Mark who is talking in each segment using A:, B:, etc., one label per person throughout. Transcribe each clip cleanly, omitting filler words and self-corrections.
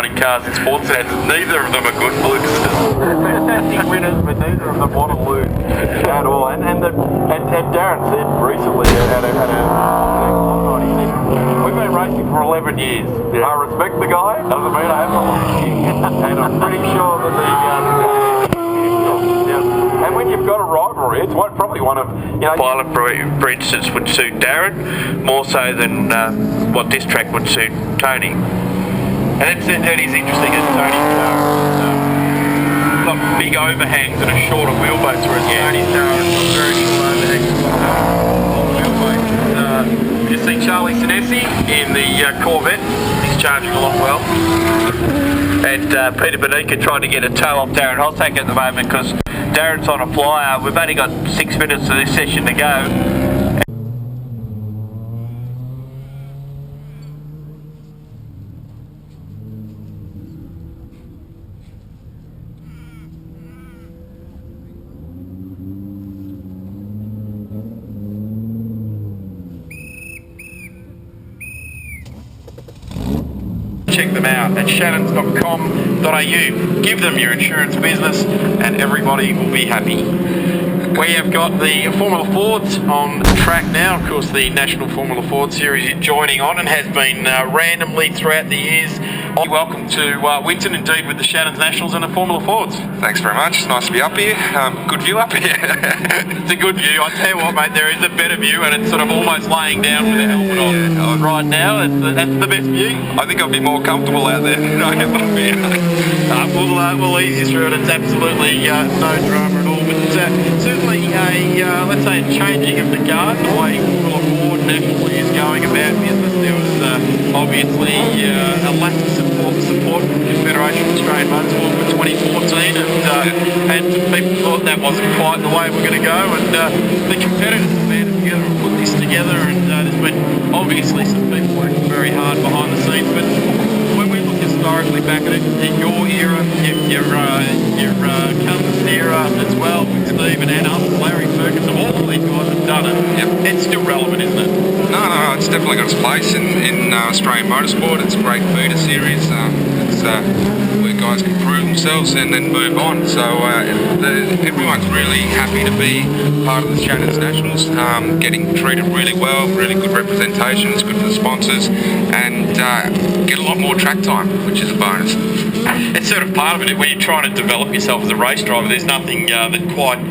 A: running cars in sports centres. Neither of them are good losers. Fantastic winners, but neither of them want to lose at all. And Darren said recently he said, we've been racing for 11 years. Yeah. I respect the guy, doesn't mean I have to like and I'm pretty sure that and when you've got a rivalry, it's probably one of, Pilot, for instance, would suit Darren more so than what this track would suit Tony. And it is interesting that Tony's got big overhangs and a shorter wheelbase, whereas Tony's got very little overhangs. We just see Charlie Sinesi in the Corvette. He's charging along well. And Peter Bonica trying to get a toe off Darren Hossack at the moment because Darren's on a flyer. We've only got 6 minutes of this session to go. Check them out at shannons.com.au. Give them your insurance business and everybody will be happy. We have got the Formula Fords on track now. Of course, the National Formula Ford Series is joining on and has been randomly throughout the years. Welcome to Winton, indeed, with the Shannons Nationals and the Formula Fords.
B: Thanks very much. It's nice to be up here. Good view up here.
A: It's a good view. I tell you what, mate, there is a better view, and it's sort of almost laying down with the helmet on right now. That's the best view.
B: I think I'll be more comfortable out there than I am up here.
A: We'll ease you through it. It's absolutely no drama at all. But certainly let's say a changing of the guard, the way Formula Ford nationally is going about business. There was obviously a lack of support from the Federation of Australian Motorsport for 2014, and people thought that wasn't quite the way we're going to go, and the competitors have banded together and put this together, and there's been obviously some people working very hard behind the scenes, but when we look historically back at it, in your era, your Cummins era as well, with Stephen and others, Larry Ferguson, all these guys have done it.
B: Yep.
A: It's still relevant, isn't it?
B: No, it's definitely got its place in Australian motorsport. It's a great feeder series. It's where guys can prove themselves and then move on. So everyone's really happy to be part of the Shannons Nationals, getting treated really well, really good representation. It's good for the sponsors, and get a lot more track time, which is a bonus.
A: It's sort of part of it. When you're trying to develop yourself as a race driver, there's nothing that quite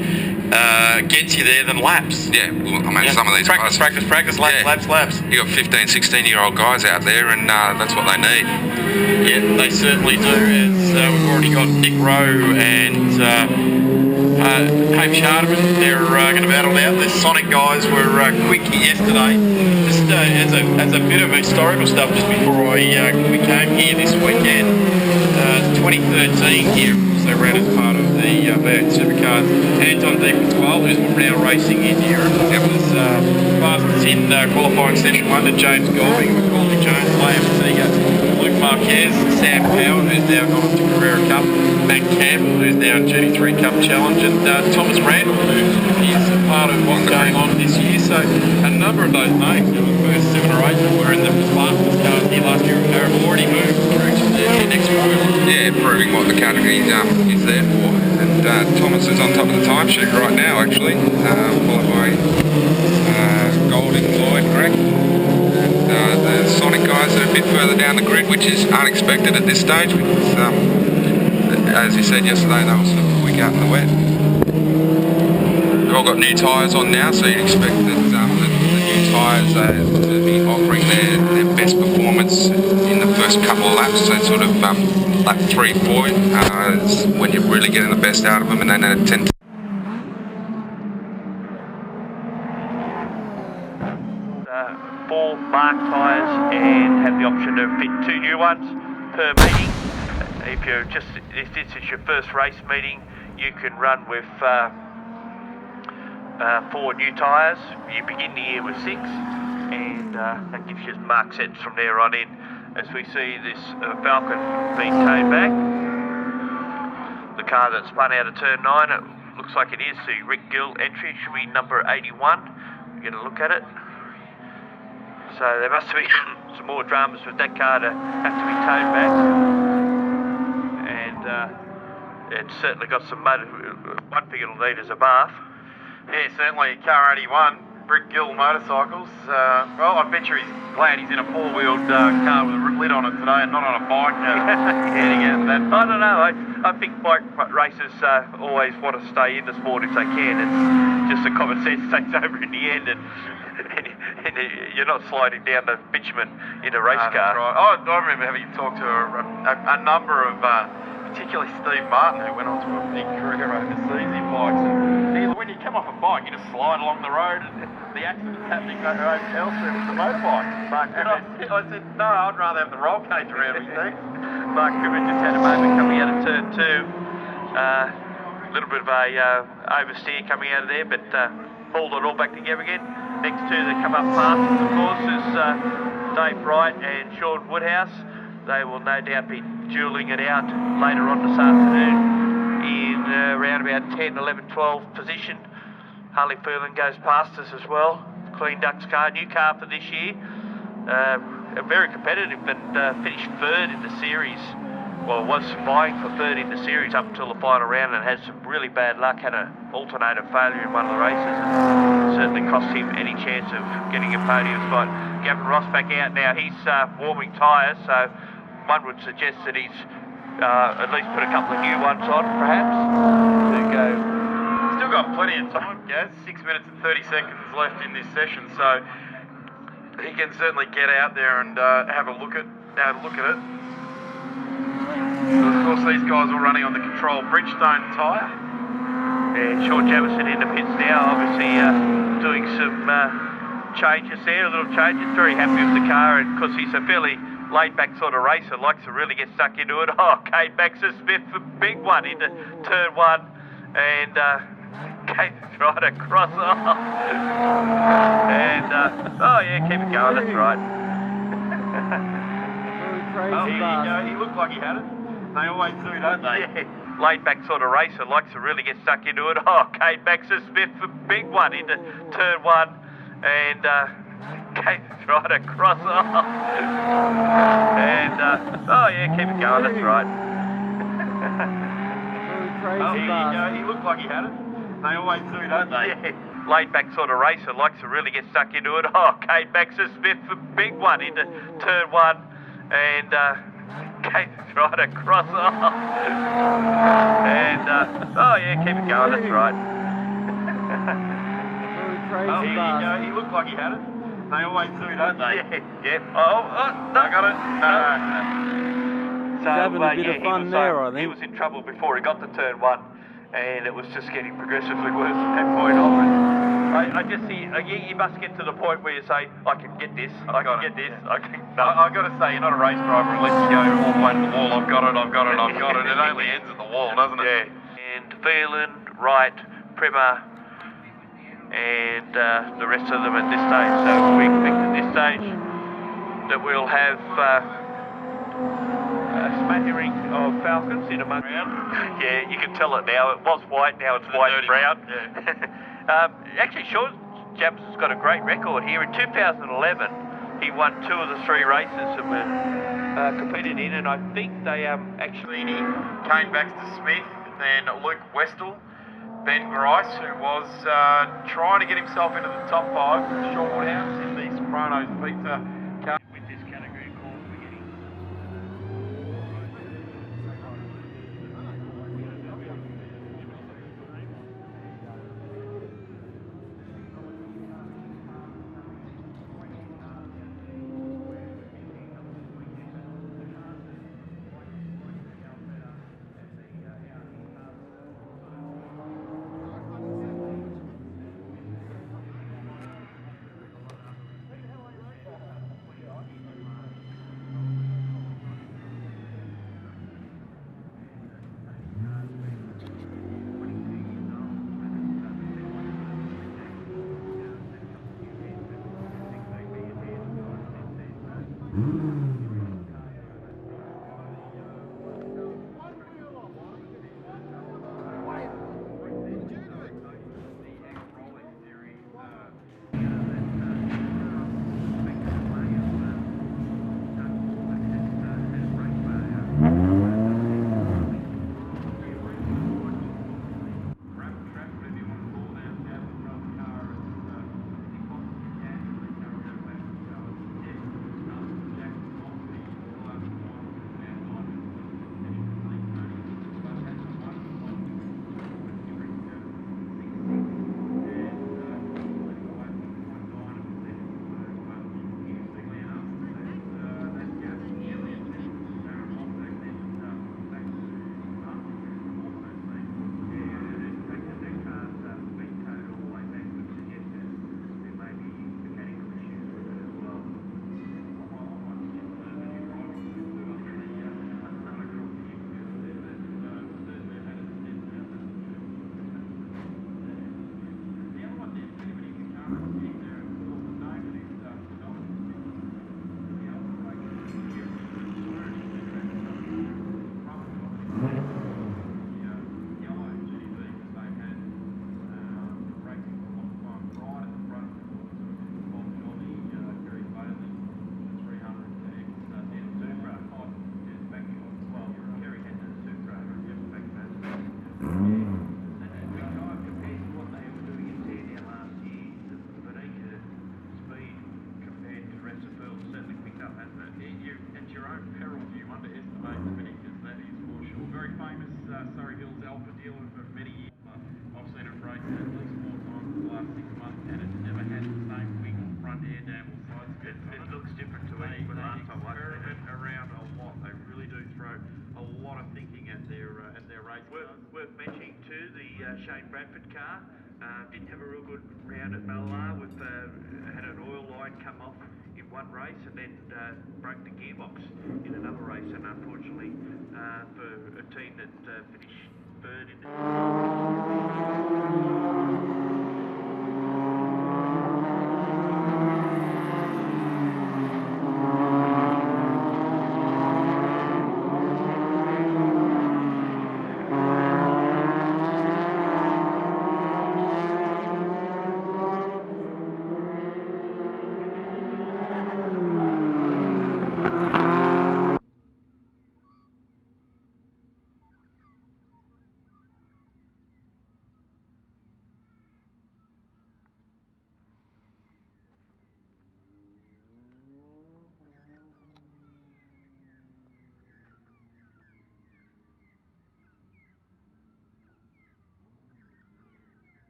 A: gets you there than laps.
B: Yeah, well, I mean, some of these
A: practice,
B: guys...
A: practice, laps.
B: You got 15, 16-year-old guys out there, and that's what they need.
A: Yeah, they certainly do. As we've already got Nick Rowe and Hamish Hardiman, they're going to battle it out. The Sonic guys were quick yesterday. Just as a bit of historical stuff, just before we came here this weekend, 2013 here, they ran as part of the V8 Supercars. Anton Deepenswell, who's now racing in Europe, it was fastest in qualifying session 1 to James Golding, Macaulay Jones, Liam Seeger, Luke Marquez, Sam Powell, who's now gone to Carrera Cup, Matt Campbell, who's now in GT3 Cup Challenge, and Thomas Randall, who is part of what's going on this year. So a number of those names, the first 7 or 8 that were in the fastest cars here last year have already moved through to the next group.
B: Yeah, proving what the category is there for. And Thomas is on top of the timesheet right now, actually, followed by Golding, Lloyd, Greg. And the Sonic guys are a bit further down the grid, which is unexpected at this stage because, as you said yesterday, they were sort of quick out in the wet. They've all got new tyres on now, so you'd expect that the new tyres to be offering their best performance in the first couple of laps, so sort of lap 3, 4 is when you're really getting the best out of them, and then at 10.
C: Four mark tyres and have the option to fit 2 new ones per meeting. If this is your first race meeting, you can run with 4 new tyres. You begin the year with 6, and that gives you mark sets from there on in. As we see this Falcon being towed back, the car that spun out of turn 9, it looks like it is the Rick Gill entry, should be number 81. We get a look at it. So there must be some more dramas with that car to have to be towed back. And it's certainly got some mud. One thing it'll need is a bath.
A: Yeah, certainly. Car 81, Brick Gill Motorcycles. Well, I bet you he's glad he's in a four-wheeled car with a lid on it today and not on a bike. Heading out that.
C: I don't know. I think bike racers always want to stay in the sport if they can. It's just the common sense takes over in the end, and you're not sliding down the bitumen in a race car.
A: That's right. I remember having talked to a number of, particularly Steve Martin, who went on to a big career overseas in bikes. And when you come off a bike, you just slide along the road, and the accident's happening elsewhere with the motorbike. And I said, no, I'd rather have the roll cage around me, thanks.
C: Mark Griffin just had a moment coming out of turn 2. A little bit of a oversteer coming out of there, but pulled it all back together again. Next two that come up fastest, of course, is Dave Wright and Sean Woodhouse. They will no doubt be duelling it out later on this afternoon in around about 10, 11, 12 position. Harley Furlan goes past us as well. Clean Ducks car, new car for this year. Very competitive, but finished third in the series. Well, was vying for third in the series up until the final round and had some really bad luck. Had an alternator failure in one of the races and certainly cost him any chance of getting a podium spot. Gavin Ross back out now. He's warming tyres, so one would suggest that he's at least put a couple of new ones on, perhaps, to go.
A: Still got plenty of time, Gaz. 6 minutes and 30 seconds left in this session, so he can certainly get out there and have a look at it. Of course, these guys are running on the Control Bridgestone tyre.
C: And Sean Jamison in the pits now, obviously doing some changes there, a little changes. Very happy with the car, and because he's a fairly laid-back sort of racer, likes to really get stuck into it. Oh, Kate Baxter Smith, a big one into turn 1, and Kate's right across. Oh, and oh yeah, keep it going. That's right.
A: Oh, here you go. He looked like he had it. They always do, don't they?
C: Yeah. Laid-back sort of racer, likes to really get stuck into it. Oh, Kate Baxter Smith, a big one into turn 1, and Kate's right across. Oh, and oh yeah, keep it going. That's right.
A: Oh, here you go. He looked like he had it. They always do, don't they?
C: Yeah. Laid-back sort of racer, likes to really get stuck into it. Oh, Kate Baxter Smith, a big one into turn 1, and Kate's right across. Oh, and oh yeah, keep it going. That's right.
A: Oh, here you go. He looked like he had it. They always do, don't they?
C: Yeah. Oh, no.
A: I got it. No.
C: So,
D: having a bit of fun there, I think.
C: He was in trouble before he got to turn 1, and it was just getting progressively worse from that point on. I just see, you must get to the point where you say, I can get this, I can get this.
A: I've got to say, you're not a race driver unless you go all the way to the wall. I've got it. It only ends at the wall, doesn't it?
C: Yeah. And Phelan, Wright, Primer, and the rest of them at this stage. So we expect at this stage that we'll have a smattering of Falcons in a month. Yeah, you can tell it now. It was white, now it's white and brown.
A: Yeah.
C: Actually, Sean Jameson's got a great record here. In 2011, he won 2 of the 3 races that were competed in, and I think they actually...
A: Kane Baxter Smith, then Luke Westall, Ben Grice, who was trying to get himself into the top 5, Sean Woodhouse in the Sopranos pizza car.
C: With this category, of course, we're getting...
A: dealing with it for many years. I've seen it race at least 4 times in the last 6 months, and it's never had the same wing or front air dam or side skirts.
C: It looks different to it.
A: They experiment around a lot. They really do throw a lot of thinking at their race cars.
C: Worth mentioning too, the Shane Bradford car didn't have a real good round at Ballard. With had an oil line come off in one race and then broke the gearbox in another race, and unfortunately for a team that finished third in the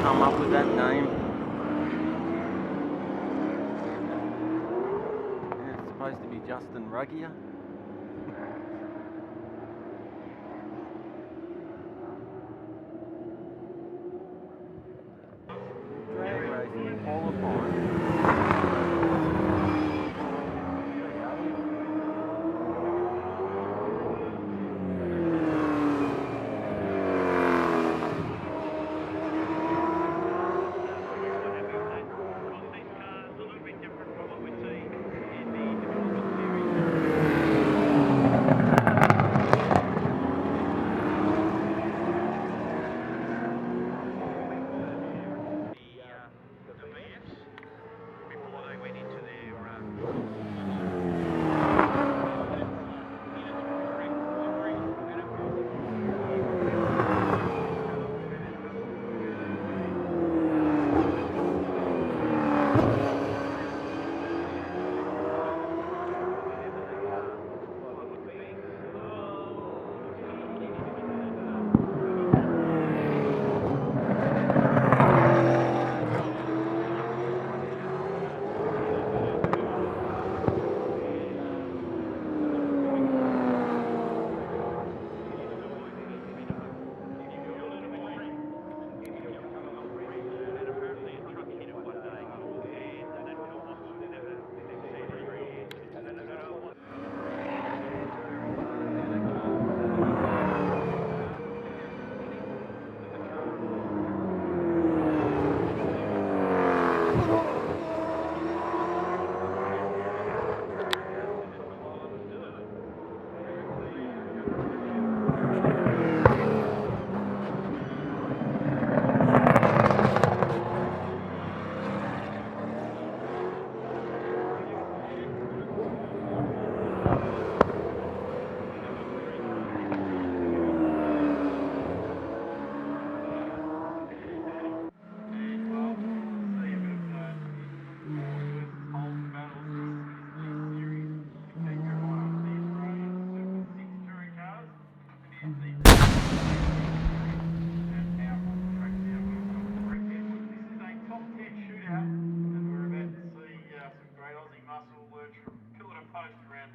D: Come up with that name. Yeah, it's supposed to be Justin Ruggier. Drag racing qualifying.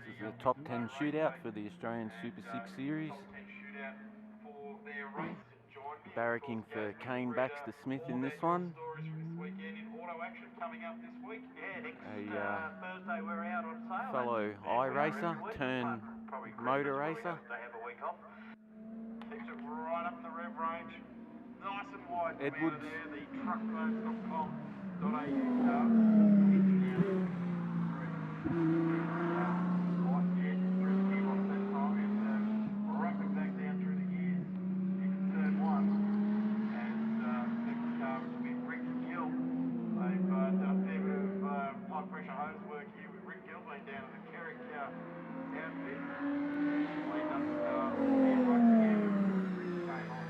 D: This is the top 10 shootout for the Australian Super 6 Series. Barracking for Kane Baxter Smith in this one. A fellow iRacer turned motor racer.
E: right up the rev range. Nice and wide.
D: Edwards.
E: There, the truckroads.com.au car. Back down through the gears into turn one, and next car is with Rick Gill. They've done a fair bit of high pressure hose work here with Rick Gill being down at the Carrick outfit. Cleaned up the car here right again when Rick came on.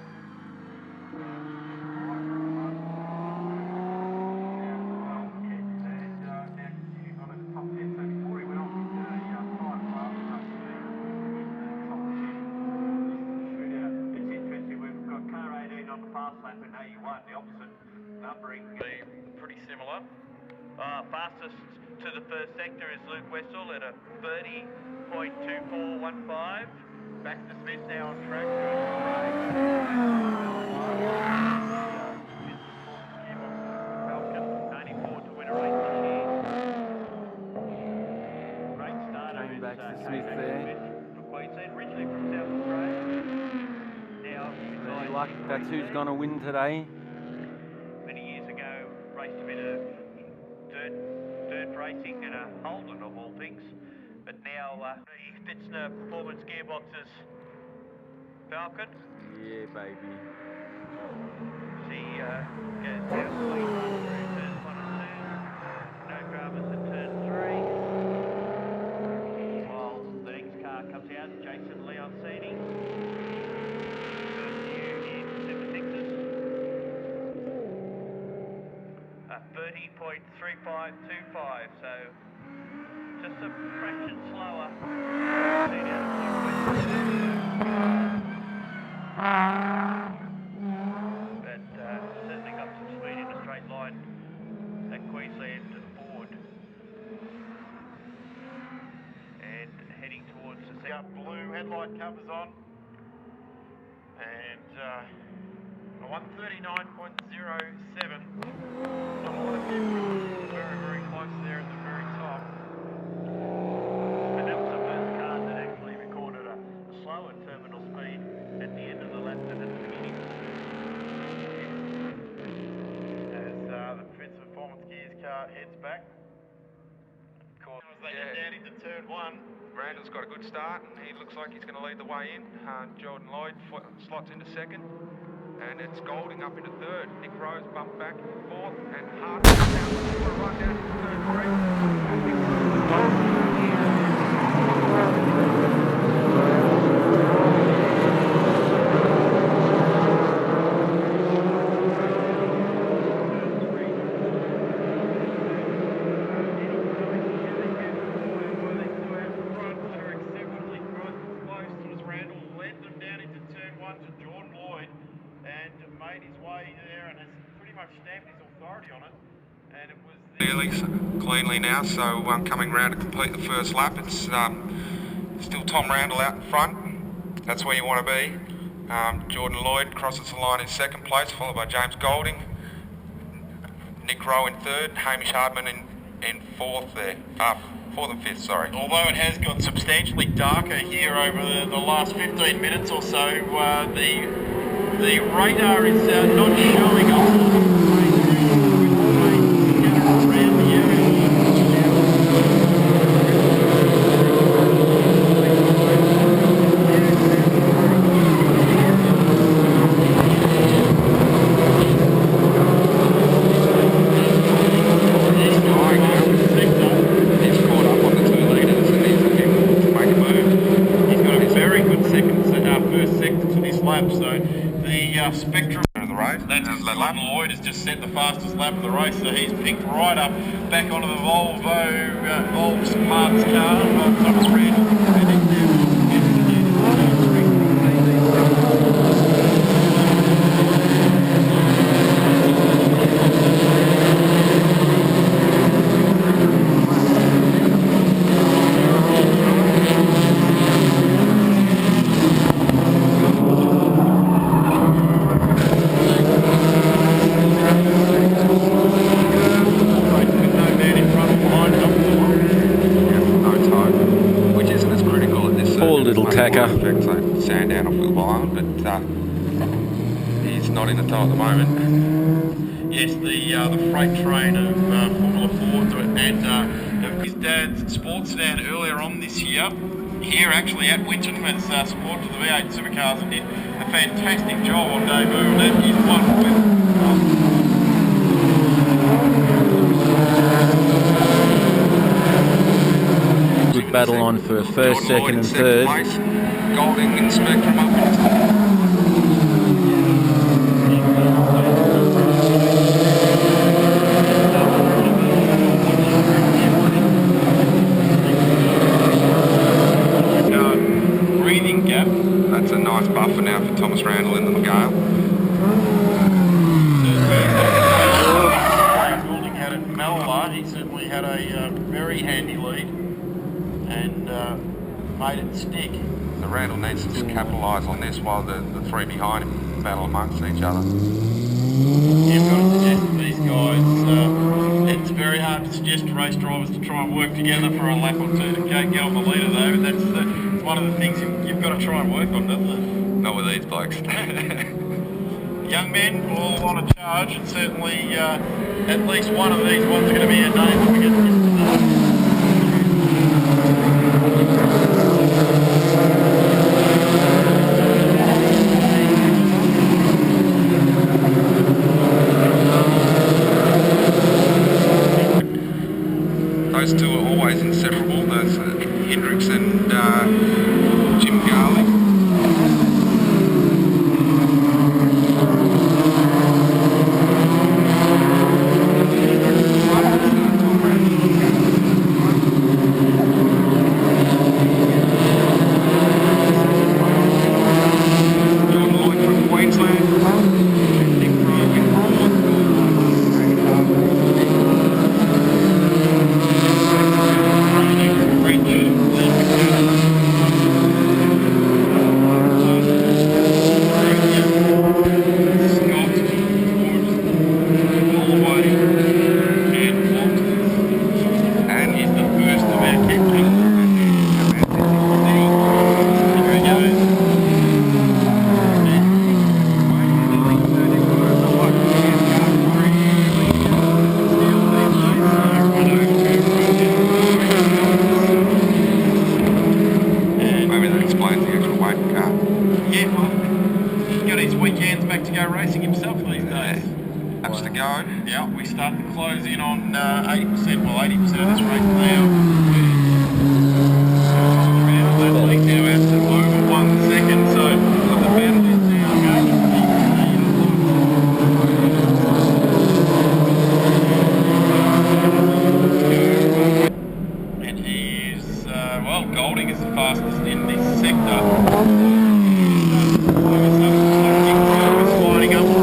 E: Right through the mud. And now continuing on in the top 10. So before he went off, he did a time lap up to the top 10. It's interesting, we've got car 18 on the fast lap and 81, the opposite numbering. Pretty similar.
C: Fastest to the first sector is Luke Wessel at a 30.2415.
E: Baxter Smith now on track. Falcon, 94 to win a race this year. Great starter
D: Coming
E: is
D: back to
E: Kate
D: Smith
E: Baxter
D: there.
E: Smith from Queensland, originally from South Australia. Now,
D: Any luck? That's who's going to win today.
C: Many years ago, raced a bit of dirt racing and a Holden of all things. But now he fits the performance gearboxes Falcon.
D: Yeah, baby.
C: She goes down clean run through turns 1 and 2. No dramas at turn 3. While the next car comes out, Jason Leoncini. First new in Super 6s. 30.3525, so just a fraction slower. Seen out of Luke Westwood. But certainly got some speed in a straight line at Queensland Ford. And heading towards the
E: Blue headlight covers on. And a 139.07. Not a lot of difference. Very, very close there at the very top.
C: And that was the first car that actually recorded a slower terminal speed at the end of the lap than at the beginning.
E: As the Fitz Performance Gears car heads back. Of course, as they head down into turn one.
B: Randall's got a good start, and he looks like he's going to lead the way in. Jordan Lloyd slots into second, and it's Golding up into third. Nick Rose bumped back into fourth, and Hart down for a run down into turn cleanly now, so coming round to complete the first lap. It's still Tom Randall out in front. That's where you want to be. Jordan Lloyd crosses the line in second place, followed by James Golding. Nick Rowe in third, Hamish Hardman in fourth there. Fourth and fifth, sorry.
A: Although it has got substantially darker here over the last 15 minutes or so, the radar is not showing up. Around the area. Spectrum
B: of the race.
A: That's Jordan Lloyd has just set the fastest lap of the race, so he's picked right up back onto the Volvo Smarts car. Thomas Randall heading down.
B: Tacker. Sandown off Wheelball Island, but right in the tow at the moment.
A: Yes, the freight train of Formula Fords and his dad's sports stand earlier on this year, here actually at Winton, as support to the V8 supercars, and did a fantastic job on debut, and that is one win.
D: Good battle on for first, second and third.
B: Golding in Spectrum up in
A: breathing gap.
B: That's a nice buffer now for Thomas Randall in the McGale.
A: Golding had it Malala. He certainly had a very handy lead and made it stick.
B: So Randall needs to capitalise on this while the three behind him battle amongst each other.
A: You've got to suggest to these guys, it's very hard to suggest to race drivers to try and work together for a lap or two to get on the leader though. That's one of the things you've got to try and work on, doesn't it?
B: Not with these blokes.
A: Young men all on a charge, and certainly at least one of these ones are going to be a name when we get to
B: Those two are always inseparable, those Hendricks and Jim Garley. Yeah, we start to close in on 80%, well 80% of this race now. That league now out to over 1 second, so the battle is now going to be. And he is, well, Golding is the fastest in this sector. Sliding up for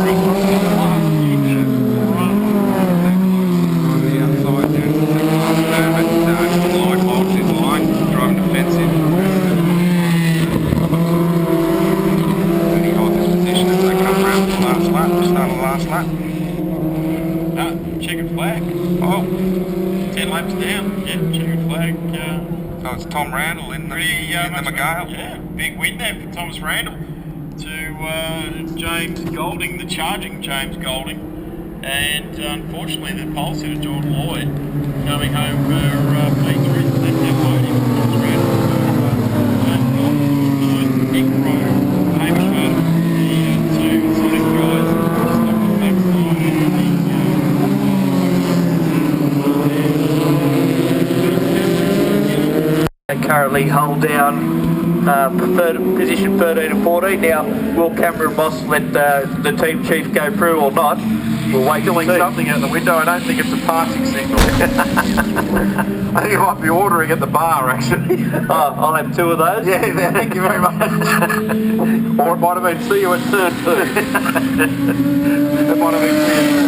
B: checkered flag. Oh, 10 laps down. Yeah, checkered flag. So it's Tom Randall in the McGale.
A: Yeah, big win there for Thomas Randall to James Golding, the charging James Golding, and unfortunately the pole sitter Jordan Lloyd coming home for P3. So that's our podium. Thomas Randall for Nick Rowe, Hamish Rowe, the two Sonic guys just up the backside and
C: They currently hold down position 13 and 14. Now, will Cameron Moss let the team chief go through or not? We'll wait
A: doing something out the window. I don't think it's a passing signal. I think it might be ordering at the bar, actually.
C: Oh, I'll have 2 of those.
A: Yeah, thank you very much. Or it might have been see you at turn 2. It might have been see you at turn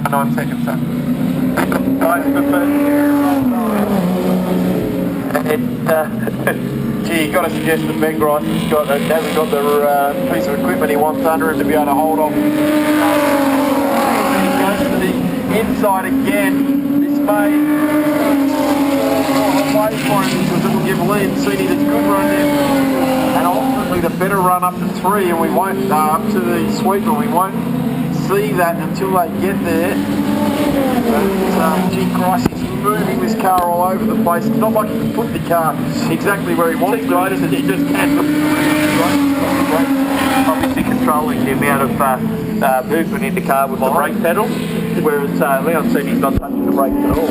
A: 1. Seconds, sir. Gee, you got to suggest that Ben Grice hasn't got the piece of equipment he wants under him to be able to hold off. inside again. This may wait for him because it will give Lee and Seedy the good run there. And ultimately the better run up to 3, and we won't, up to the sweeper, we won't see that until they get there. But gee Christ, he's moving this car all over the place. It's not like he can put the car exactly where he wants to. Right, he just can't.
C: Obviously controlling the amount of movement in the car with the brake pedal, whereas Leon said he's not touching the brakes at all.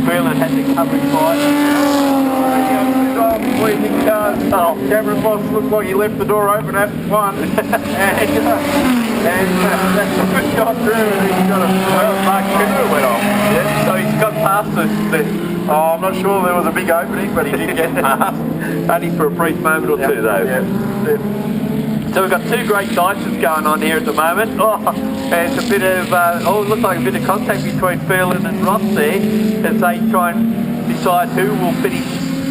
C: Freeland had the coverage right.
A: Oh, Cameron Moss looked like he left the door open at 1. and that's a good shot through, and he's got a Mark Kendall went off.
C: Yeah, so he's got past us.
A: I'm not sure there was a big opening, but he did get past.
C: Only for a brief moment or two, though.
A: Yeah.
C: So we've got 2 great dices going on here at the moment. Oh, and it's a bit of, it looks like a bit of contact between Freeland and Ross there as they try and decide who will finish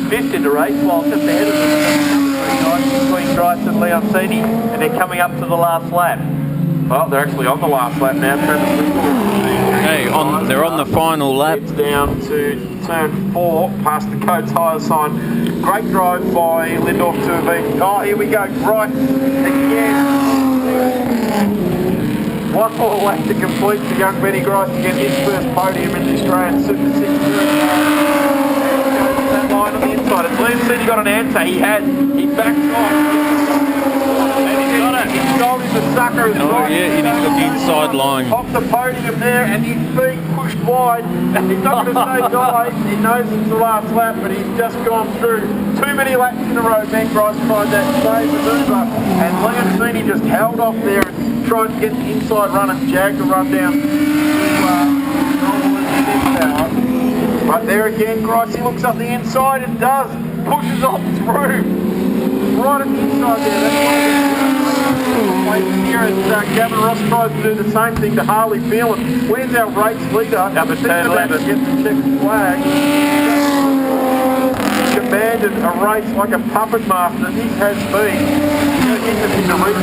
C: 5th in the race, while just ahead of them between Grice and Leoncini, and they're coming up to the last lap.
A: Well, they're actually on the last lap now.
D: Hey, they're on the final lap.
A: It's down to turn 4, past the Coates Hire sign. Great drive by Lindorf to have been. Oh, here we go, right again. One more lap to complete for young Benny Grice to get his first podium in the Australian Super 6. That line on the inside. As Liam said, he got an answer. He had. He backed off. And he got it. He sold him the sucker.
D: Oh yeah, he took the inside line.
A: Off the podium there, and he's being pushed wide. He's not going to say die. He knows it's the last lap, but he's just gone through too many laps in a row. Ben Grice tried that same maneuver, and Liam Sweeney just held off there and tried to get the inside run and jagged the run down to But there again, Gricey looks up the inside and does. Pushes off through. Right at the inside there. That's why here as Gavin Ross tries to do the same thing to Harley Phelan. Where's our race leader?
C: Number 10, 11.
A: Get the check flag. Commanded a race like a puppet master. This has been. Interesting to read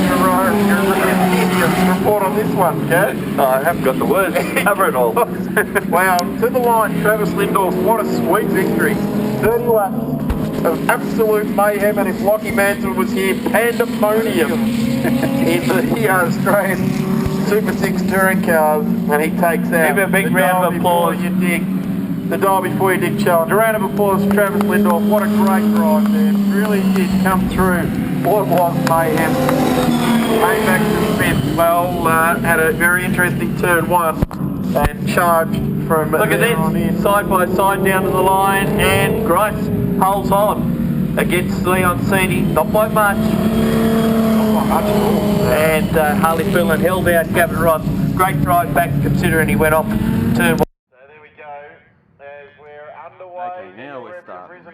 A: your report on this one, Chad.
C: I haven't got the words to cover it all.
A: Wow, to the line, Travis Lindorf, what a sweet victory. 30 laps of absolute mayhem, and if Lockie Manson was here, pandemonium in the Australian Super 6 touring cars, and he takes out.
C: Give a big round of applause.
A: You dig. The dial before you dig challenge. A round of applause for Travis Lindorf. What a great drive there. Really did come through. What was mayhem. Came back to 5th. Well, had a very interesting turn 1 and charged from
C: Look at this, side by side down to the line, and Grice holds on against Leoncini, not by much. And Harley Phelan held out Gavin Ross. Great drive back considering he went off turn 1.
D: Okay, now we're starting.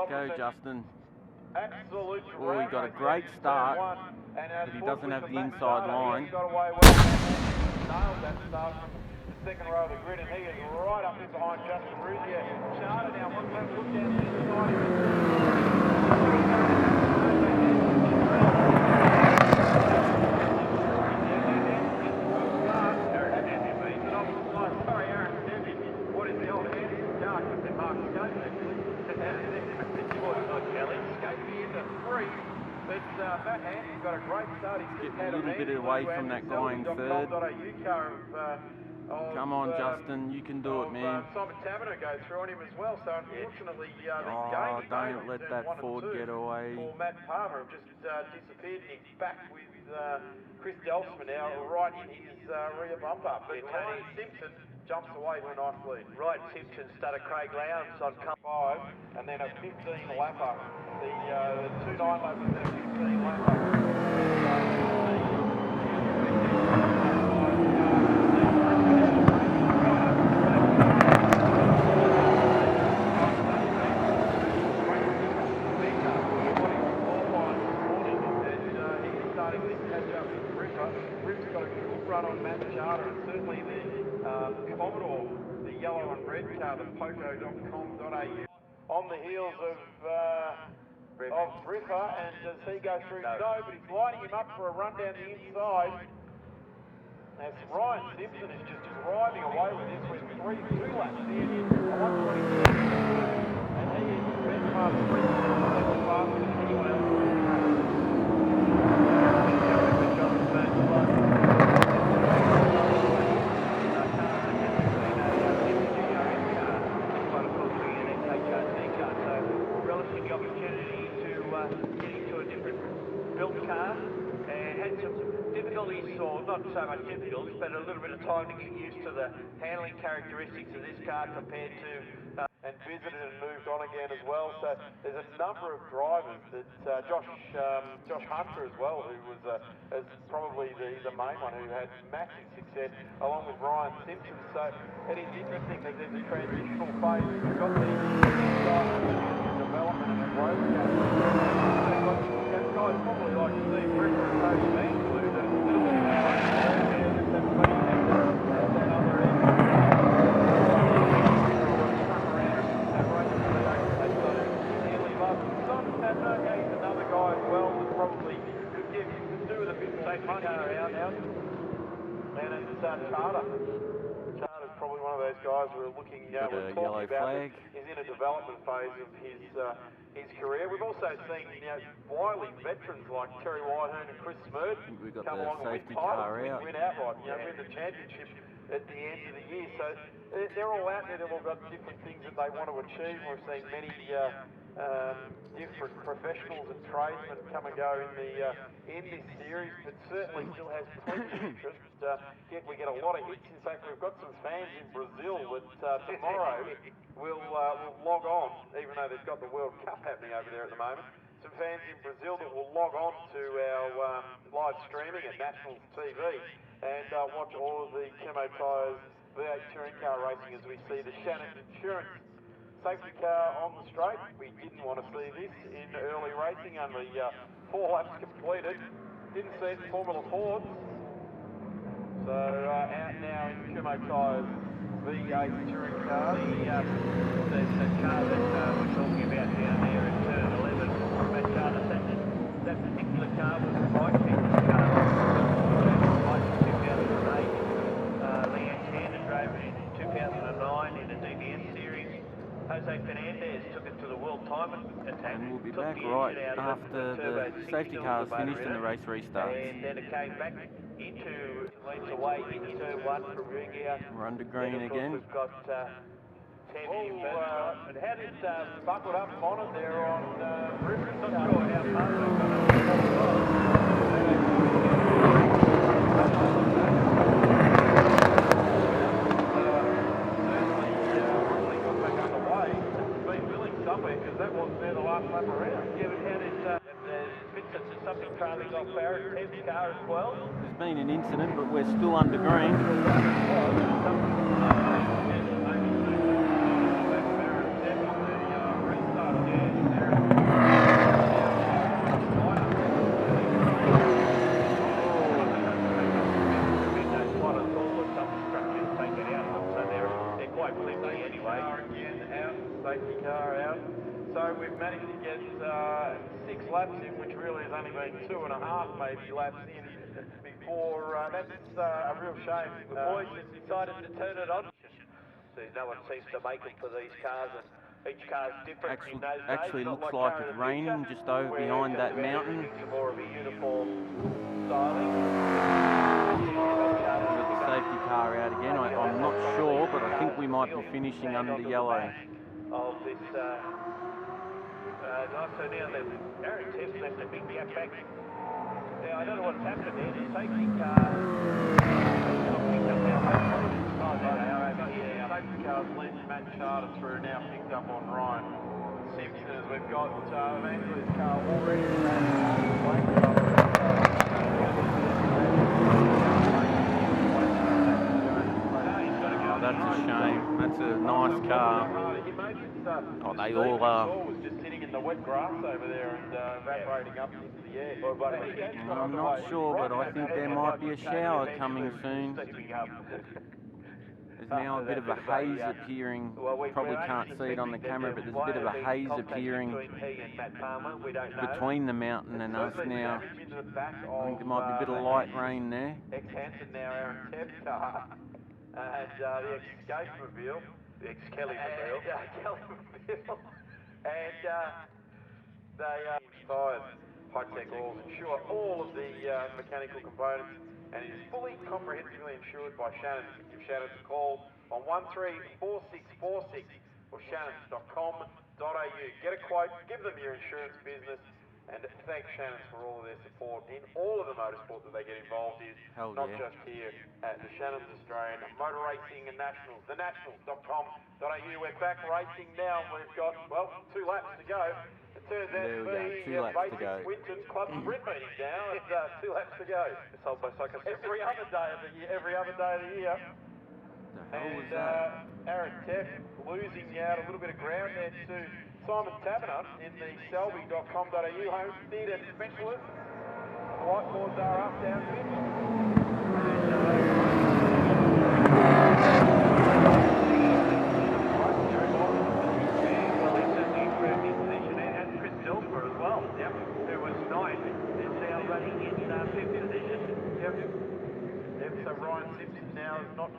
D: Go, Justin. Oh, he got a great start, but he doesn't have the inside line.
E: Second row of the grid, and he is right up in behind Justin Ruzier. Charter now, look down the inside. Sorry, Aaron Debbie. What is the old hand? Dark with the Mark Scope, actually. Not Kelly. Scope into 3. But Matt Hanson's got a great start. He's
D: Getting a little bit away from that guy in third. Come on, Justin, you can do it, man.
E: Simon Taverner goes through on him as well, so unfortunately the
D: Oh, don't let that Ford get away.
E: Or Matt Palmer have just disappeared, and he's back with Chris Delsman now right in his rear bumper. But Tony Simpson jumps away for a nice lead.
C: Right, Simpson started Craig Lowndes on
E: 5, and then a 15 lapper. The 2 9-lappers and a 15 lapper. On Matt Charter, and certainly the Commodore, the yellow and red car, the poco.com.au, on the heels of Briffa, and does he go through? No, but he's lining him up for a run down the inside. As Ryan Simpson is just driving away with this, with 2 laps in, a 126, and he is benchmark 3 seconds faster than anyone else. Or not so much difficulties, but a little bit of time to get used to the handling characteristics of this car compared to and visited and moved on again as well. So there's a number of drivers that Josh Hunter as well, who was as probably the main one who had massive success along with Ryan Simpson. So it is interesting that there's a transitional phase. We've got the development and growth guys probably like to see Briffa and Tony Mansfield a little bit he's another guy as well that probably could do with a bit of safety car out. And it's Charter's probably one of those guys we're looking we're talking about. He's in a development phase of his career. We've also seen wily veterans like Terry Whitehurn and Chris Smurd come along and win titles, win outright, win the championship at the end of the year. So they're all out there. They've all got different things that they want to achieve. We've seen many different professionals and tradesmen come and go in this series, but certainly still has plenty of interest. We get a lot of hits. In fact, we've got some fans in Brazil that tomorrow will log on, even though they've got the World Cup happening over there at the moment. Some fans in Brazil that will log on to our live streaming at Nationals TV and watch all of the Chemo Tyres V8 touring car racing as we see the Shannons Insurance safety car on the straight. We didn't want to see this in early racing, only 4 laps completed. Didn't see it in Formula Fords. So out now in Chemo Tyres V8 touring car. The car that we're talking about down there in turn 11, that particular car was a bike car. 2008. Leanne Shannon drove it in 2009 in the DDS series. Jose Fernandez took it to the World Time Attack.
D: And we'll be back right after the safety car is finished and the race restarts.
E: And then it came back into, leads away into turn 1 from Ringia.
D: We're under green again.
E: We've got and had it buckled up on it there on Briffa. Not sure how far they've got somewhere, because that wasn't there the last lap around. Yeah, but how did Vincent something trailing off Barrett's head car as well?
D: There's been an incident, but we're still under green.
E: Safety car out. So we've managed to get 6 laps in, which really has only been 2.5 maybe laps in before. That's a real shame. The boys just decided to turn it on. So no one seems to make it for these cars, and each car's different.
D: Actually looks like it's raining just over behind that mountain.
E: Some more of a uniform styling.
D: Safety car out again. I'm not sure, but I think we might be finishing under yellow.
E: Of this, so now Aaron Tibbs left a big gap back. Now I don't know what's happened there. The safety car picked up now. Safety car's leading Matt Charter through, now picked up on Ryan Simpson, as we've got Evangelist's car already.
D: That's a shame. That's a nice car. Oh, they all are.
E: Was just sitting in the wet grass over there and evaporating up into the air.
D: I'm not sure, but I think there might be a shower coming soon. There's now a bit of a haze appearing. Probably can't see it on the camera, but there's a bit of a haze appearing between the mountain and us now. I think there might be a bit of light rain there.
E: Ex-Hanson now, Aaron Teb's car, and the ex-Escape-mobile, the ex-Kelly-mobile, and they tyres, high-tech oils, insure all of the mechanical components, and is fully comprehensively insured by Shannons. Give Shannons a call on 134646 or shannons.com.au. Get a quote, give them your insurance business, and thank Shannons for all of their support in all of the motorsport that they get involved in, not just here at the Shannons Australian Motor Racing and Nationals, the nationals.com.au. We're back racing now. We've got, well, 2 laps to go. It turns out to be Basics Winton Club sprint meeting now, and 2 laps to go. It's sold by Cycling every other day of the year.
D: The hell was that?
E: Aaron Tep losing out a little bit of ground there to Simon Taberner in the selby.com.au home theatre specialist. The whiteboards are up downwind. So Ryan Simpson now has not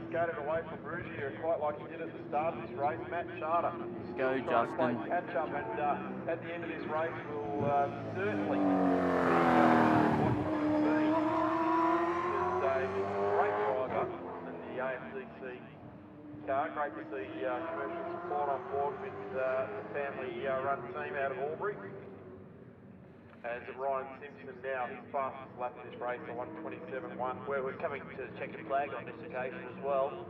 E: skated away from Rougier quite like he did at the start of this race. Matt Charter
D: Go, Justin.
E: catch up, and at the end of this race will certainly be what you would have seen. He's a great driver in the AFCC car. Great to see commercial support on board with the family-run team out of Albury. As Ryan Simpson now, his fastest lap of this race, a 1:27.1.
C: Where we're coming to the checkered flag on this occasion as well.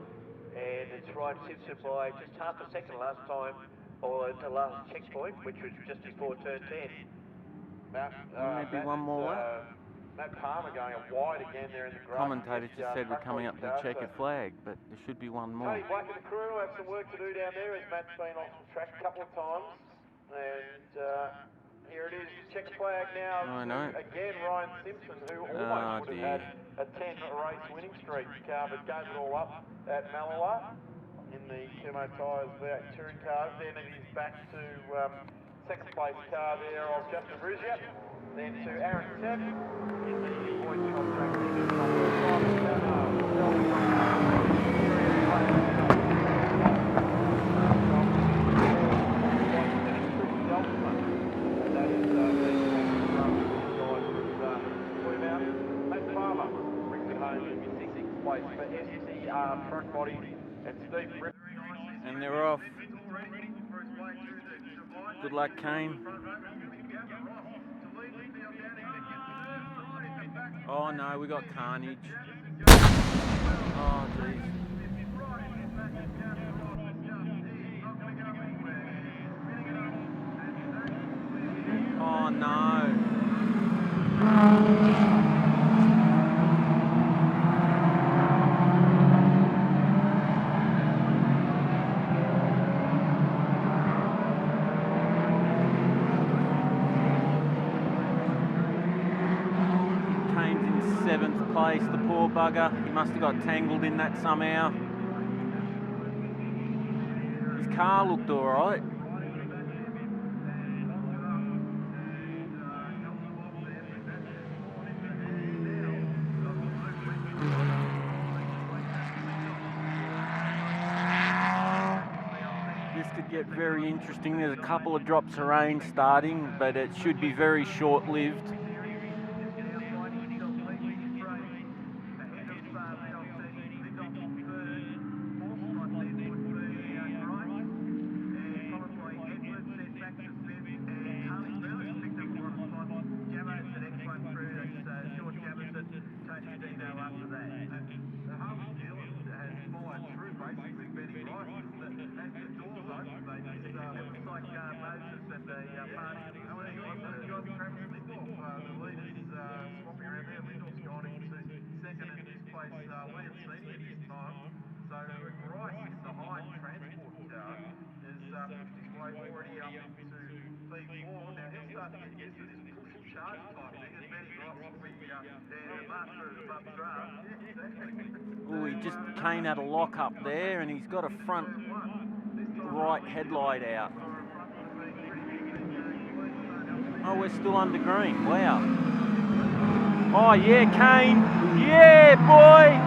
C: And it's Ryan Simpson by just half a second last time, or the last checkpoint, which was just before turn 10.
D: Maybe one more lap.
E: Matt Palmer going wide again there in the grass.
D: Commentators just said we're coming up to the checkered flag, but there should be one more.
E: Tony Black and the crew will have some work to do down there as Matt's been off the track a couple of times. And here it is, check flag now.
D: I know.
E: Again, Ryan Simpson, who almost would have had a 10-race winning streak, but gave it all up at Mallala in the Kimo Tyres V8 touring cars. Then it is back to second place car there of Justin Rougier. Then to Aaron Tep in the Boyd contract. Front body and Steve Britt.
D: And they're off. Good luck, Kane. Oh no, we got carnage. Oh jeez. Oh no. Place, the poor bugger. He must have got tangled in that somehow. His car looked alright. This could get very interesting. There's a couple of drops of rain starting, but it should be very short-lived. Oh, he just Kane had a lock up there, and he's got a front right headlight out. Oh, we're still under green. Wow. Oh yeah, Kane. Yeah, boy.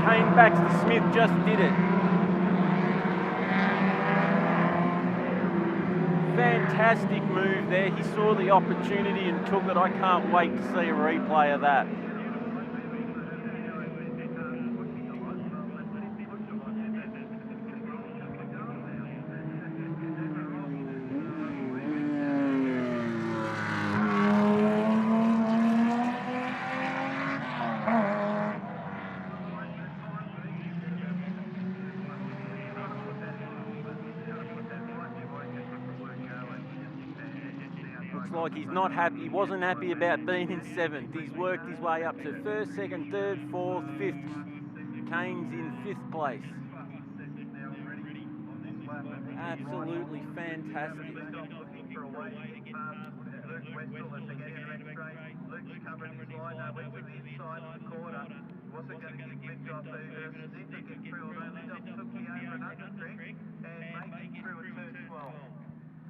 D: Kane Baxter Smith just did it. Fantastic move there. He saw the opportunity and took it. I can't wait to see a replay of that. Looks like he's not happy. He wasn't happy about being in 7th. He's worked his way up to 1st, 2nd, 3rd, 4th, 5th. Kane's in 5th place. Absolutely fantastic.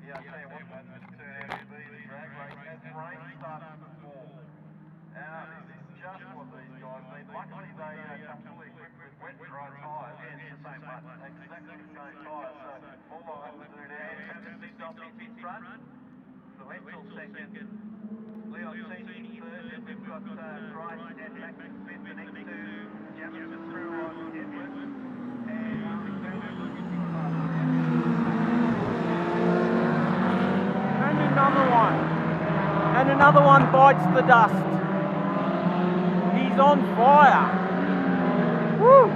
E: Yeah, I tell you what, that turned out to be the drag race as rain starts to fall. This is just what these guys need. Luckily, they come fully equipped with wet and dry tyres. Yeah, it's the same one. Exactly the same tyres. So all I have to do now is have to stop in front. The Winton second. Leon Senior third. Then we've got Price and Baxter Smith. The next two, Jamison through on Edwards. And Harley Bennett looking for
D: And another one. And another one bites the dust. He's on fire. Woo!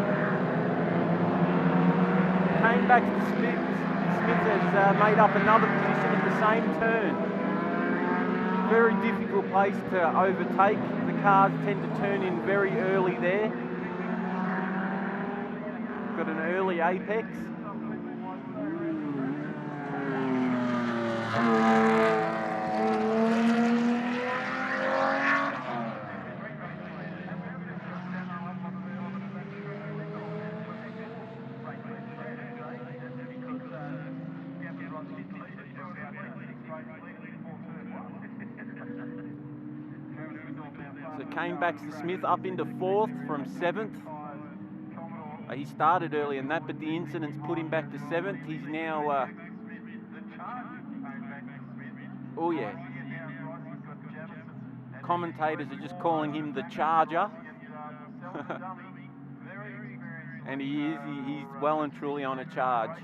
D: Came back to Smith. Smith has made up another position at the same turn. Very difficult place to overtake. The cars tend to turn in very early there. Got an early apex. So Kane Baxter Smith up into 4th from 7th. He started early in that, but the incident's put him back to 7th. He's now, oh yeah. Commentators are just calling him the Charger. And he is, he's well and truly on a charge.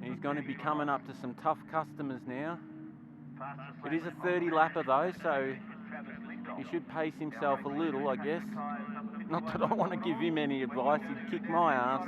D: And he's going to be coming up to some tough customers now. It is a 30 lapper though, so he should pace himself a little, I guess. Not that I want to give him any advice, he'd kick my ass.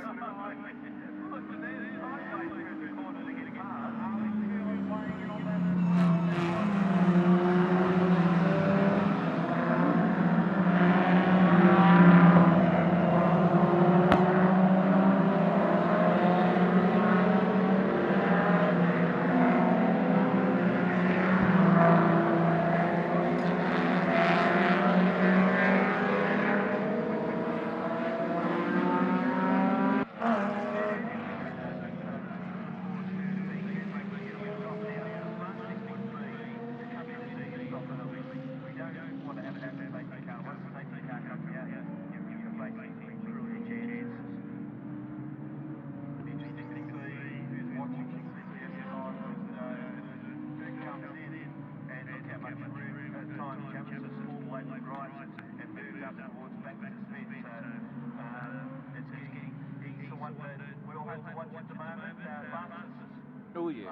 D: Oh yeah.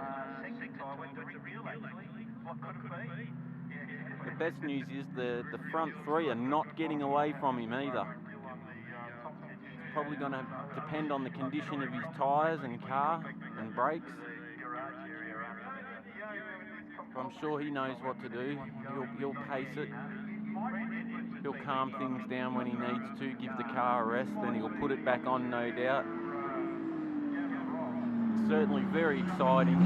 D: The best news is the front three are not getting away from him either. It's probably going to depend on the condition of his tyres and car and brakes. But I'm sure he knows what to do. He'll pace it. He'll calm things down when he needs to, give the car a rest, then he'll put it back on, no doubt. Certainly very exciting.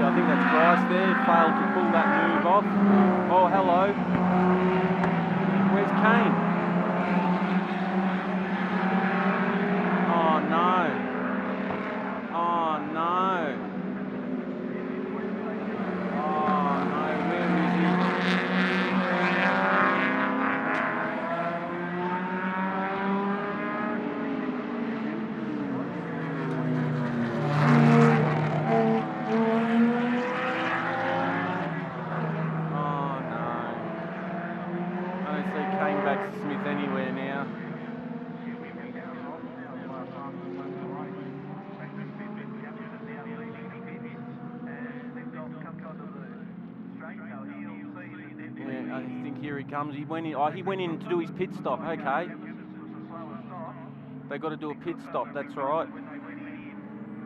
D: I think that's Bryce there, failed to pull that move off. Oh, hello. Where's Kane? Oh, no. Oh, no. Oh, no, where is he? Anywhere now. Yeah, I think here he comes. He went in. Oh, he went in to do his pit stop. Okay. They got to do a pit stop. That's right.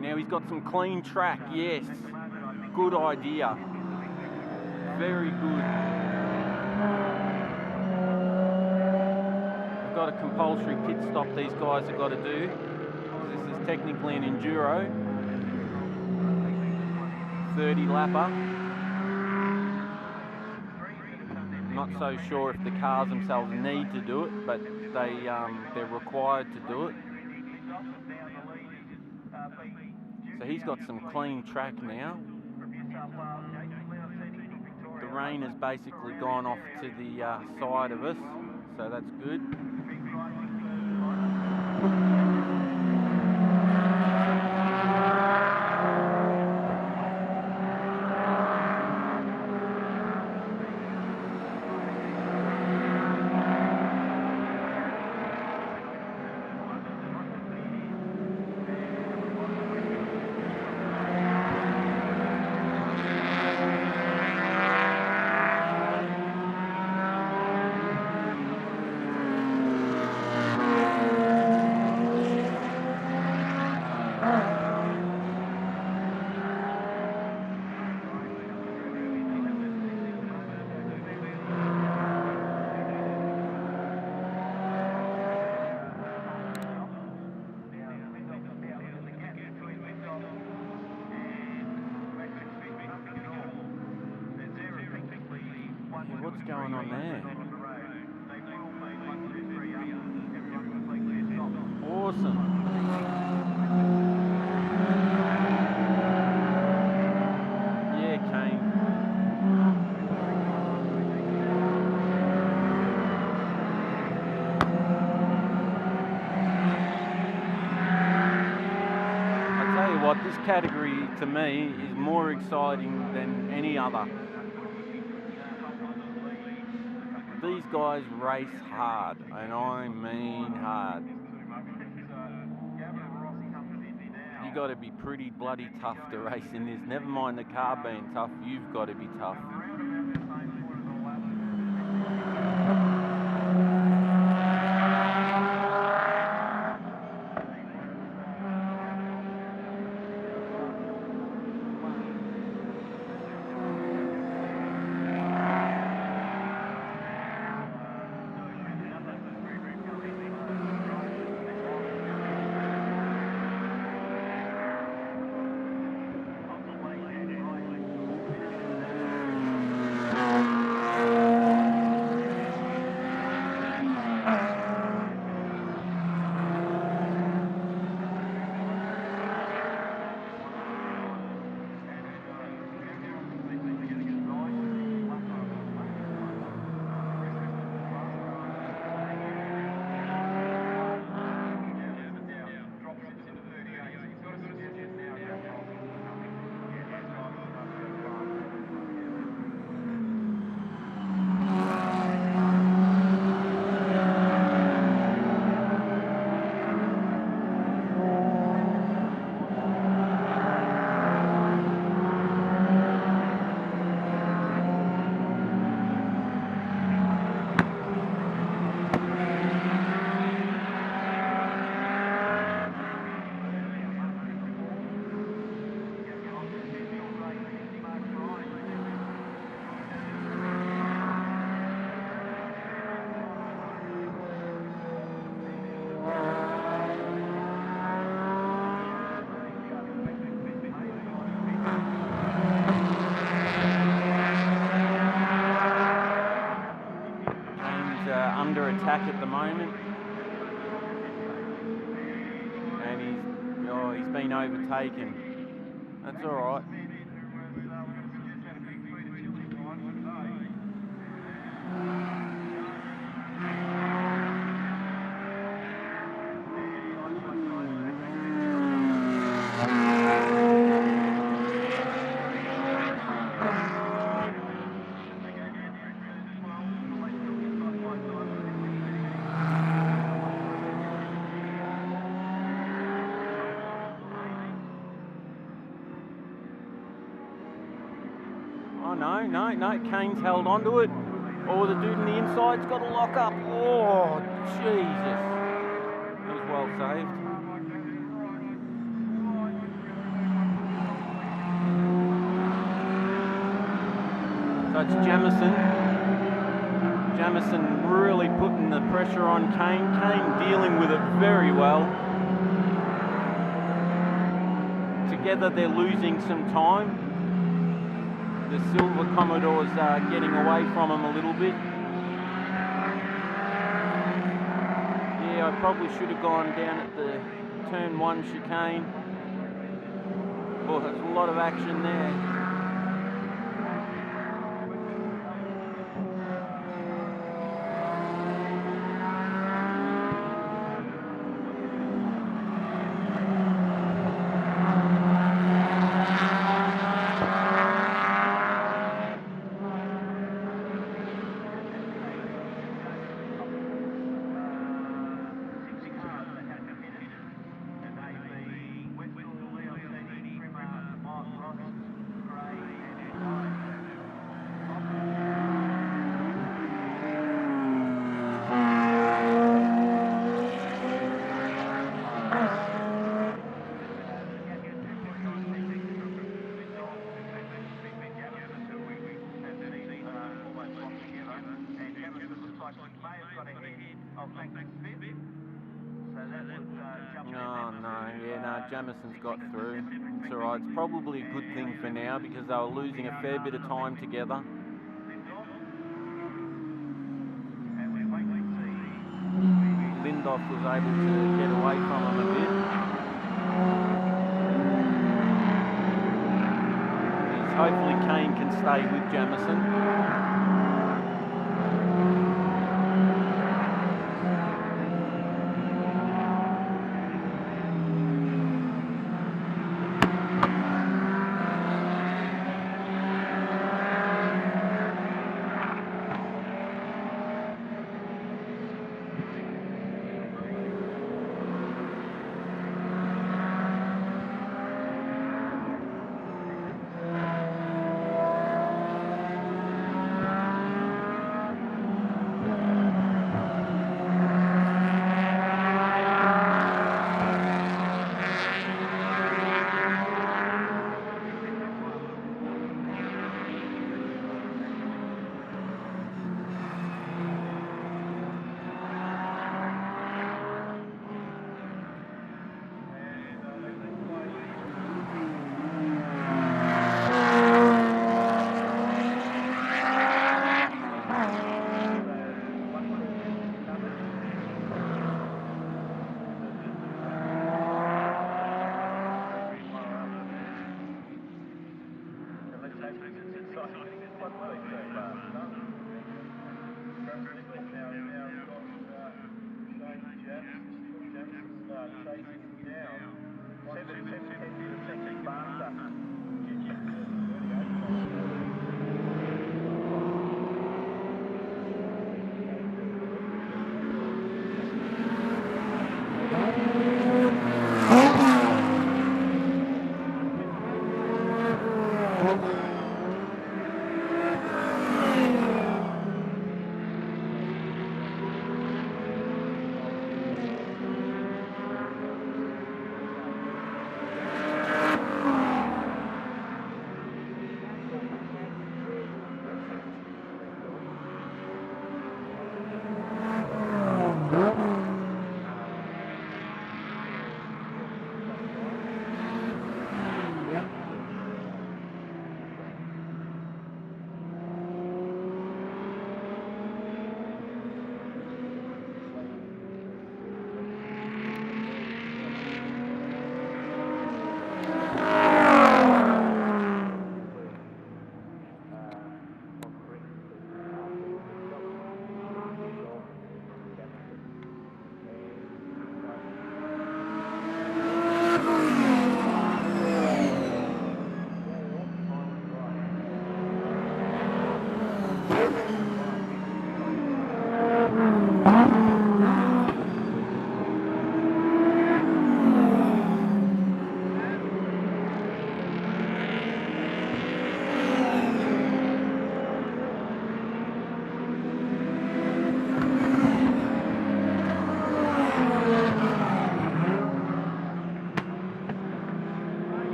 D: Now he's got some clean track. Yes. Good idea. Very good. Got a compulsory pit stop these guys have got to do. This is technically an enduro 30 lapper. Not so sure if the cars themselves need to do it, but they're required to do it. So he's got some clean track now. The rain has basically gone off to the side of us, so that's good. What's going on there? Awesome. Yeah, Kane. I tell you what, this category to me is more exciting than any other. These guys race hard, and I mean hard. You got to be pretty bloody tough to race in this. Never mind the car being tough, you've got to be tough. Under attack at the moment, and he's been overtaken. That's all right. Oh no, Kane's held onto it. Oh, the dude in the inside's got to lock up. Oh, Jesus. That was well saved. So it's Jamison. Jamison really putting the pressure on Kane. Kane dealing with it very well. Together they're losing some time. The Silver Commodore's getting away from him a little bit. Yeah, I probably should have gone down at the turn 1 chicane. Oh, there's a lot of action there. Jamison's got through. It's alright. It's probably a good thing for now because they were losing a fair bit of time together. Lindhoff was able to get away from him a bit. Hopefully Kane can stay with Jamison.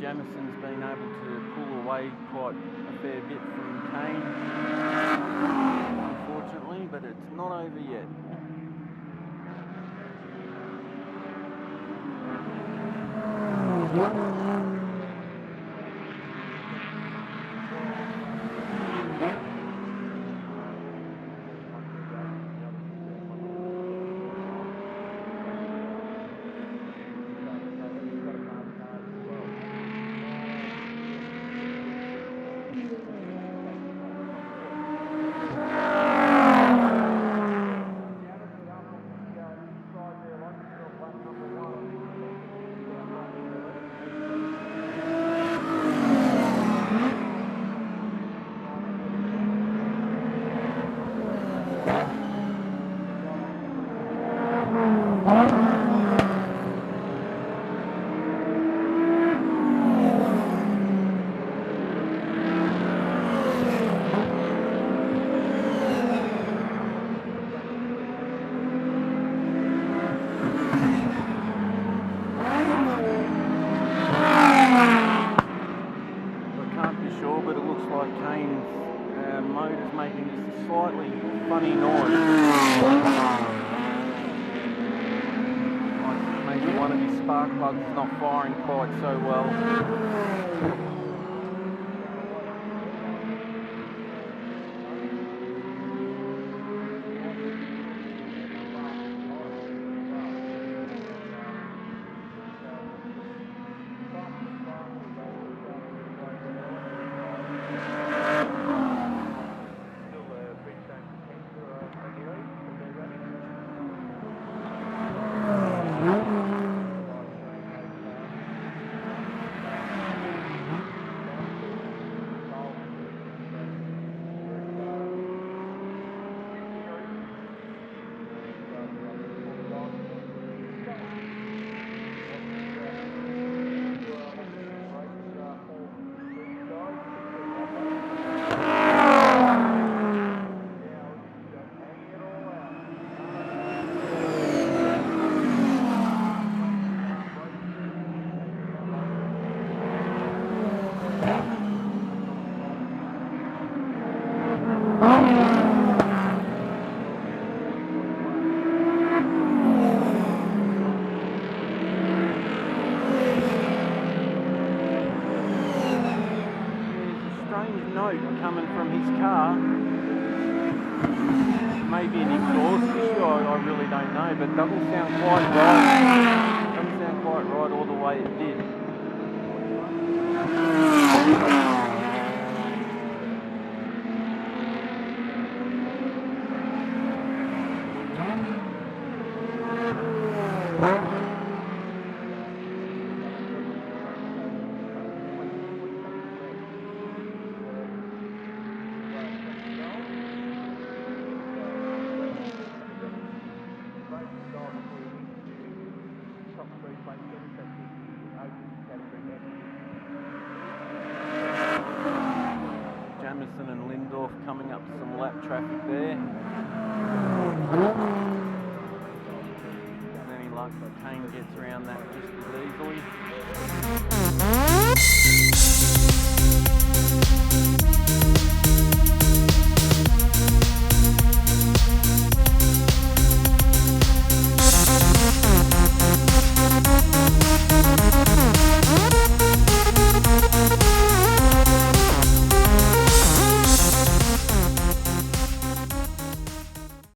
D: Jamison's been able to pull away quite a fair bit from Kane, unfortunately, but it's not over yet. Motor's making this slightly funny noise. Like maybe one of his spark plugs is not firing quite so well. really don't know, but it doesn't sound quite right. It doesn't sound quite right all the way it did. Jamison and Lindorf coming up some lap traffic there. With any luck, Kane gets around that just as easily.